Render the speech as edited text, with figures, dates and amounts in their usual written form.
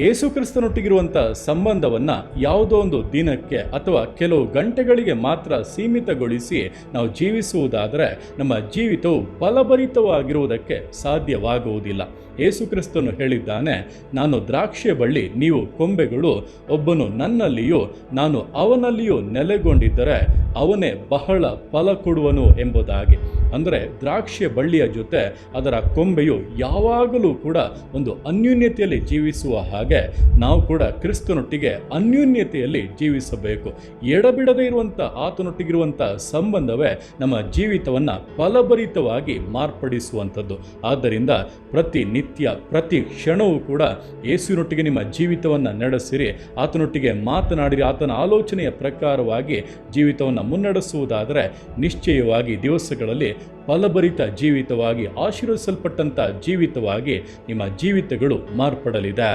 ಯೇಸು ಕ್ರಿಸ್ತನೊಟ್ಟಿಗಿರುವಂಥ ಸಂಬಂಧವನ್ನು ಯಾವುದೋ ಒಂದು ದಿನಕ್ಕೆ ಅಥವಾ ಕೆಲವು ಗಂಟೆಗಳಿಗೆ ಮಾತ್ರ ಸೀಮಿತಗೊಳಿಸಿ ನಾವು ಜೀವಿಸುವುದಾದರೆ ನಮ್ಮ ಜೀವಿತವು ಫಲಭರಿತವಾಗಿರುವುದಕ್ಕೆ ಸಾಧ್ಯವಾಗುವುದಿಲ್ಲ. ಯೇಸು ಕ್ರಿಸ್ತನು ಹೇಳಿದ್ದಾನೆ, ನಾನು ದ್ರಾಕ್ಷಿಯ ಬಳ್ಳಿ, ನೀವು ಕೊಂಬೆಗಳು. ಒಬ್ಬನು ನನ್ನಲ್ಲಿಯೂ ನಾನು ಅವನಲ್ಲಿಯೂ ನೆಲೆಗೊಂಡಿದ್ದರೆ ಅವನೇ ಬಹಳ ಫಲ ಕೊಡುವನು ಎಂಬುದಾಗಿ. ಅಂದರೆ ದ್ರಾಕ್ಷಿಯ ಬಳ್ಳಿಯ ಜೊತೆ ಅದರ ಕೊಂಬೆಯು ಯಾವಾಗಲೂ ಕೂಡ ಒಂದು ಅನ್ಯೋನ್ಯತೆಯಲ್ಲಿ ಜೀವಿಸುವ ಹಾಗೆ ನಾವು ಕೂಡ ಕ್ರಿಸ್ತನೊಟ್ಟಿಗೆ ಅನ್ಯೋನ್ಯತೆಯಲ್ಲಿ ಜೀವಿಸಬೇಕು. ಎಡಬಿಡದೇ ಇರುವಂಥ ಆತನೊಟ್ಟಿಗಿರುವಂಥ ಸಂಬಂಧವೇ ನಮ್ಮ ಜೀವಿತವನ್ನು ಫಲಭರಿತವಾಗಿ ಮಾರ್ಪಡಿಸುವಂಥದ್ದು. ಆದ್ದರಿಂದ ಪ್ರತಿ ಕ್ಷಣವೂ ಕೂಡ ಯೇಸುವಿನೊಟ್ಟಿಗೆ ನಿಮ್ಮ ಜೀವಿತವನ್ನು ನಡೆಸಿರಿ, ಆತನೊಟ್ಟಿಗೆ ಮಾತನಾಡಿರಿ. ಆತನ ಆಲೋಚನೆಯ ಪ್ರಕಾರವಾಗಿ ಜೀವಿತವನ್ನು ಮುನ್ನಡೆಸುವುದಾದರೆ ನಿಶ್ಚಯವಾಗಿ ದಿವಸಗಳಲ್ಲಿ ಫಲಭರಿತ ಜೀವಿತವಾಗಿ, ಆಶೀರ್ವದಿಸಲ್ಪಟ್ಟಂಥ ಜೀವಿತವಾಗಿ ನಿಮ್ಮ ಜೀವಿತಗಳು ಮಾರ್ಪಡಲಿದೆ.